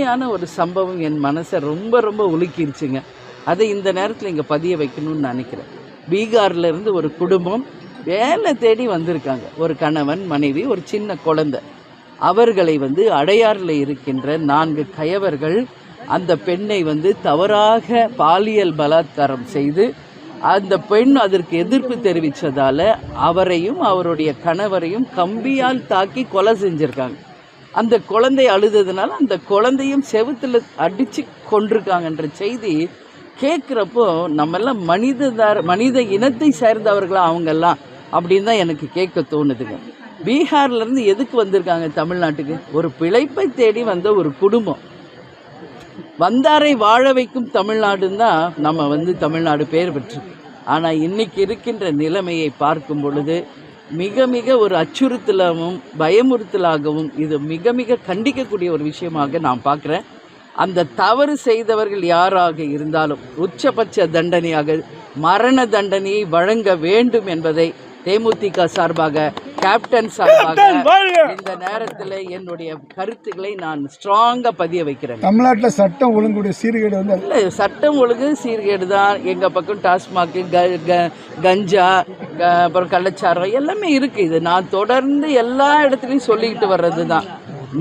கொடுமையான ஒரு சம்பவம் என் மனசை ரொம்ப ரொம்ப உலுக்கிருச்சுங்க. அதை இந்த நேரத்தில் இங்கே பதிய வைக்கணும்னு நினைக்கிறேன். பீகார்லேருந்து ஒரு குடும்பம் வேலை தேடி வந்திருக்காங்க. ஒரு கணவன், மனைவி, ஒரு சின்ன குழந்தை. அவர்களை அடையாறில் இருக்கின்ற 4 கயவர்கள் அந்த பெண்ணை தவறாக பாலியல் பலாத்காரம் செய்து, அந்த பெண் அதற்கு எதிர்ப்பு தெரிவித்ததால் அவரையும் அவருடைய கணவரையும் கம்பியால் தாக்கி கொலை செஞ்சுருக்காங்க. அந்த குழந்தை அழுததுனால அந்த குழந்தையும் செவுத்தில் அடித்து கொண்டிருக்காங்கன்ற செய்தி கேட்குறப்போ நம்மெல்லாம் மனித இனத்தை சேர்ந்தவர்களா அவங்கெல்லாம் அப்படின்னு தான் எனக்கு கேட்க தோணுதுங்க. பீகார்லேருந்து எதுக்கு வந்திருக்காங்க தமிழ்நாட்டுக்கு? ஒரு பிழைப்பை தேடி வந்த ஒரு குடும்பம். வந்தாரை வாழ வைக்கும் தமிழ்நாடுன்னு தான் நம்ம தமிழ்நாடு பேர் பெற்றிருக்கு. ஆனால் இன்றைக்கி இருக்கின்ற நிலைமையை பார்க்கும் பொழுது மிக மிக ஒரு அச்சுறுத்தலாகவும் பயமுறுத்தலாகவும் இது மிக மிக கண்டிக்கக்கூடிய ஒரு விஷயமாக நான் பார்க்குறேன். அந்த தவறு செய்தவர்கள் யாராக இருந்தாலும் உச்சபட்ச தண்டனையாக மரண தண்டனையை வழங்க வேண்டும் என்பதை தேமுதிக சார்பாக, கேப்டன் சார்பாக இந்த நேரத்தில் என்னுடைய கருத்துக்களை நான் ஸ்ட்ராங்காக பதிய வைக்கிறேன். தமிழ்நாட்டில் சட்டம் ஒழுங்குடைய சீர்கேடு இல்லை, சட்டம் ஒழுங்கு சீர்கேடு தான். எங்கள் பக்கம் டாஸ்மாக்கு, கஞ்சா, அப்புறம் கள்ளச்சாரம் எல்லாமே இருக்குது. இது நான் தொடர்ந்து எல்லா இடத்துலையும் சொல்லிக்கிட்டு வர்றது தான்.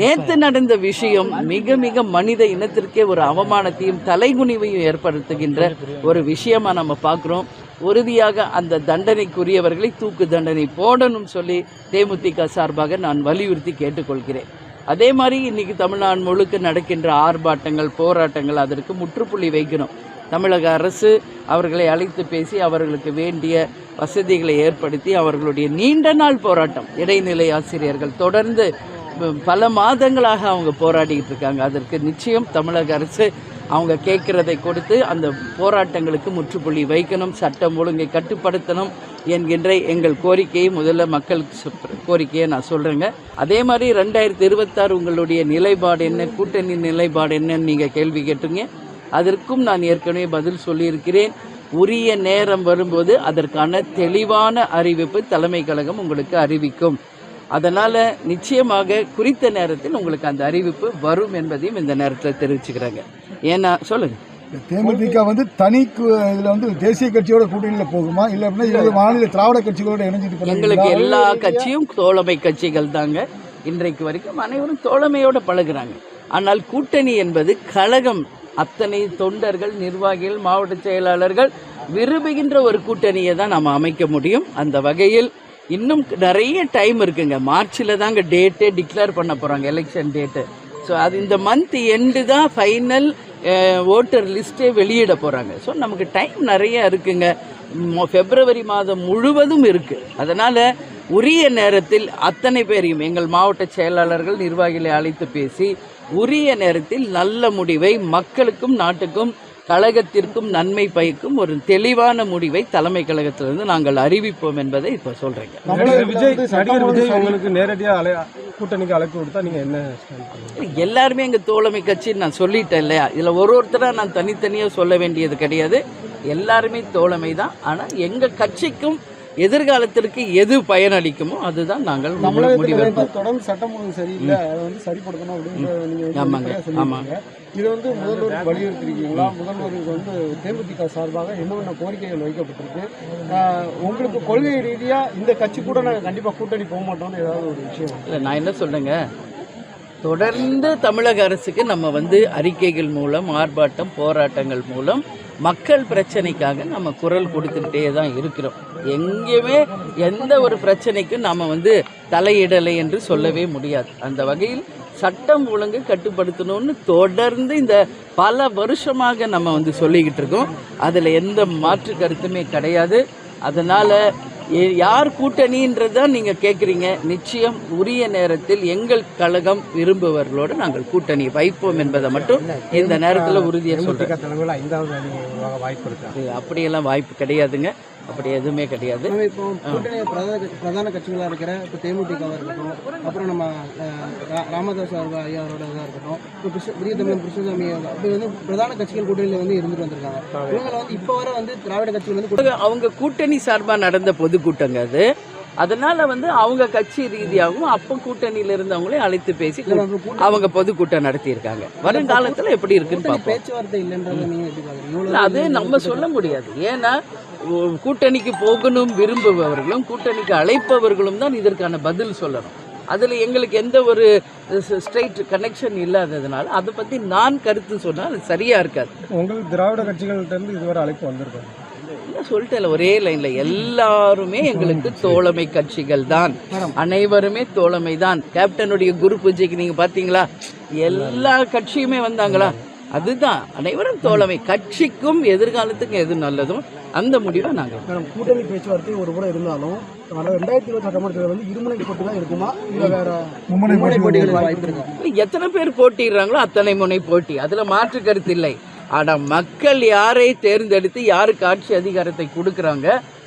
நேற்று நடந்த விஷயம் மிக மிக மனித இனத்திற்கே ஒரு அவமானத்தையும் தலைகுனிவையும் ஏற்படுத்துகின்ற ஒரு விஷயமா நம்ம பார்க்குறோம். உறுதியாக அந்த தண்டனைக்குரியவர்களை தூக்கு தண்டனை போடணும் சொல்லி தேமுதிக சார்பாக நான் வலியுறுத்தி கேட்டுக்கொள்கிறேன். அதே மாதிரி இன்றைக்கி தமிழ்நாடு முழுக்க நடக்கின்ற ஆர்ப்பாட்டங்கள், போராட்டங்கள் அதற்கு முற்றுப்புள்ளி வைக்கணும். தமிழக அரசு அவர்களை அழைத்து பேசி அவர்களுக்கு வேண்டிய வசதிகளை ஏற்படுத்தி அவர்களுடைய நீண்ட நாள் போராட்டம், இடைநிலை ஆசிரியர்கள் தொடர்ந்து பல மாதங்களாக அவங்க போராடிக்கிட்டு இருக்காங்க. அதற்கு நிச்சயம் தமிழக அரசு அவங்க கேட்குறதை கொடுத்து அந்த போராட்டங்களுக்கு முற்றுப்புள்ளி வைக்கணும், சட்டம் ஒழுங்கை கட்டுப்படுத்தணும் என்கின்ற எங்கள் கோரிக்கையை முதல்ல மக்களுக்கு கோரிக்கையை நான் சொல்கிறேங்க. அதே மாதிரி 2026 உங்களுடைய நிலைப்பாடு என்ன, கூட்டணி நிலைப்பாடு என்னன்னு நீங்கள் கேள்வி கேட்டுங்க. அதற்கும் நான் ஏற்கனவே பதில் சொல்லியிருக்கிறேன். உரிய நேரம் வரும்போது அதற்கான தெளிவான அறிவிப்பு தலைமை கழகம் உங்களுக்கு அறிவிக்கும். அதனால் நிச்சயமாக குறித்த நேரத்தில் உங்களுக்கு அந்த அறிவிப்பு வரும் என்பதையும் இந்த நேரத்தில் தெரிவிச்சுக்கிறாங்க. ஏன்னா சொல்லுங்கள், தேமுதிக தனி இதில் தேசிய கட்சியோட கூட்டணியில் போகுமா, இல்லை அப்படின்னா மாநில திராவிட கட்சிகளோட இணைஞ்சிட்டு? எங்களுக்கு எல்லா கட்சியும் தோழமை கட்சிகள் தாங்க. இன்றைக்கு வரைக்கும் அனைவரும் தோழமையோடு பழகுறாங்க. ஆனால் கூட்டணி என்பது கழகம், அத்தனை தொண்டர்கள், நிர்வாகிகள், மாவட்ட செயலாளர்கள் விரும்புகின்ற ஒரு கூட்டணியை தான் நாம் அமைக்க முடியும். அந்த வகையில் இன்னும் நிறைய டைம் இருக்குங்க. மார்ச்சில் தாங்க டேட்டே டிக்ளேர் பண்ண போகிறாங்க, எலெக்ஷன் டேட்டு. ஸோ அது இந்த மந்த் எண்டு தான் ஃபைனல் ஓட்டர் லிஸ்ட்டே வெளியிட போகிறாங்க. ஸோ நமக்கு டைம் நிறைய இருக்குங்க. பிப்ரவரி மாதம் முழுவதும் இருக்குது. அதனால் உரிய நேரத்தில் அத்தனை பேரையும் எங்கள் மாவட்ட செயலாளர்கள், நிர்வாகிகளை அழைத்து பேசி உரிய நேரத்தில் நல்ல முடிவை மக்களுக்கும் நாட்டுக்கும் கழகத்திற்கும் நன்மை பயக்கும் ஒரு தெளிவான முடிவை தலைமை கழகத்திலிருந்து நாங்கள் அறிவிப்போம் என்பதை இப்போ சொல்கிறேங்க. உங்களுக்கு நேரடியாக கூட்டணிக்கு அழைப்பு கொடுத்தா நீங்கள் என்ன? எல்லாருமே எங்கள் தோழமை கட்சின்னு நான் சொல்லிட்டேன் இல்லையா? இதில் ஒருத்தராக நான் தனித்தனியாக சொல்ல வேண்டியது கிடையாது. எல்லாருமே தோழமை தான். ஆனால் எங்கள் கட்சிக்கும் எதிர்காலத்திற்கு எது பயனளிக்குமோ அதுதான் நாங்கள் முடிவெடுப்போம். தொடர்ந்து சட்டம் ஒழுங்கு சரியில்லை, அதை சரிப்படுத்தணும் அப்படின்னு ஆமாங்க. ஆமாங்க. இது முதல்வர் வலியுறுத்திருக்கீங்களா? முதல்வருக்கு தேமுதிக சார்பாக என்னென்ன கோரிக்கைகள் வைக்கப்பட்டிருக்கு? உங்களுக்கு கொள்கை ரீதியாக இந்த கட்சி கூட நாங்கள் கண்டிப்பாக கூட்டணி போக மாட்டோம்னு ஏதாவது ஒரு விஷயம்? இல்லை, நான் என்ன சொல்கிறேங்க, தொடர்ந்து தமிழக அரசுக்கு நம்ம அறிக்கைகள் மூலம், ஆர்ப்பாட்டம், போராட்டங்கள் மூலம் மக்கள் பிரச்சனைக்காக நம்ம குரல் கொடுத்துக்கிட்டே தான் இருக்கிறோம். எங்கேயுமே எந்த ஒரு பிரச்சனைக்கும் நம்ம தலையிடலை என்று சொல்லவே முடியாது. அந்த வகையில் சட்டம் ஒழுங்கு கட்டுப்படுத்தணும்னு தொடர்ந்து இந்த பல வருஷமாக நம்ம சொல்லிக்கிட்டு இருக்கோம். அதில் எந்த மாற்று கருத்துமே கிடையாது. அதனால் யார் கூட்டணின்றதான் நீங்கள் கேட்குறீங்க. நிச்சயம் உரிய நேரத்தில் எங்கள் கழகம் விரும்புவர்களோடு நாங்கள் கூட்டணி வைப்போம் என்பதை மட்டும் இந்த நேரத்தில் உறுதியாக சொல்கிறேன். அப்படியெல்லாம் வாய்ப்பு கிடையாதுங்க. அப்படி எதுவுமே கிடையாது. இப்போ கூட்டணி பிரதான கட்சிகளாக இருக்கிற இப்போ தேமுதிகவாக இருக்கட்டும், அப்புறம் நம்ம ராமதாஸ் ஐயாரோட இதாக இருக்கட்டும், இப்போ புதிய தமிழ் கிருஷ்ணசாமி அப்படி பிரதான கட்சிகள் கூட்டணியில் இருந்துட்டு வந்திருக்காங்க. இவங்களை இப்போ வர திராவிட கட்சிகள் அவங்க கூட்டணி சார்பாக நடந்த பொதுக்கூட்டங்க. அது அதனால அவங்க கட்சி ரீதியாகவும் அப்போ கூட்டணியில் இருந்தவங்களே அழைத்து பேசி அவங்க பொதுக்கூட்டம் நடத்தியிருக்காங்க. வருங்காலத்தில் எப்படி இருக்குன்னு பார்ப்போம். பேச்சுவார்த்தை இல்லைன்றதை நீங்க எப்படி பாக்குறீங்க? இல்ல, அது நம்ம சொல்ல முடியாது. ஏன்னா கூட்டணிக்கு போகணும் விரும்புபவர்களும் கூட்டணிக்கு அழைப்பவர்களும் தான் இதற்கான பதில் சொல்லணும். அதில் எங்களுக்கு எந்த ஒரு ஸ்ட்ரெயிட் கனெக்ஷன் இல்லாததுனால அதை பற்றி நான் கருத்து சொன்னால் அது சரியாக இருக்காது. உங்களுக்கு திராவிட கட்சிகள்கிட்ட இருந்து இதுவரை அழைப்பு வந்திருக்காங்க? சொல்லிட்டேன் ஒரே லைன்ல, எல்லாருமே எங்களுக்கு தோழமை கட்சிகள் தான், அனைவருமே தோழமை தான். கேப்டனுடைய குரு பூஜைக்கு நீங்க பாத்தீங்களா, எல்லா கட்சியுமே வந்தாங்களா? அதுதான், அனைவரும் தோழமை. கட்சிக்கும் எதிர்காலத்துக்கும் எது நல்லதும் அந்த முடிவை நாங்கள். கூட்டணி பேச்சுவார்த்தை ஒரு கூட இருந்தாலும் 2020 சட்டமன்றத்தில் இருமுனை போட்டி தான் இருக்குமா, இல்லை வேற மும்முனை போட்டிகள் வாய்ப்பு இருக்கா? எத்தனை பேர் போட்டிடுறாங்களோ அத்தனை முனை போட்டி, அதுல மாற்று கருத்து இல்லை. ஆனால் மக்கள் யாரை தேர்ந்தெடுத்து யாருக்கு ஆட்சி அதிகாரத்தை கொடுக்குறாங்க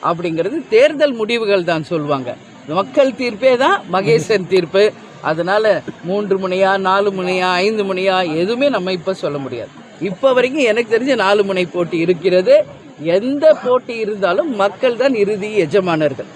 அப்படிங்கிறது தேர்தல் முடிவுகள் தான் சொல்லுவாங்க. மக்கள் தீர்ப்பே தான் மகேசன் தீர்ப்பு. அதனால 3 முனையா 4 முனையா 5 முனையா எதுவுமே நம்ம இப்போ சொல்ல முடியாது. இப்போ வரைக்கும் எனக்கு தெரிஞ்ச 4 முனை போட்டி இருக்கிறது. எந்த போட்டி இருந்தாலும் மக்கள் தான் இறுதி எஜமானர்கள்.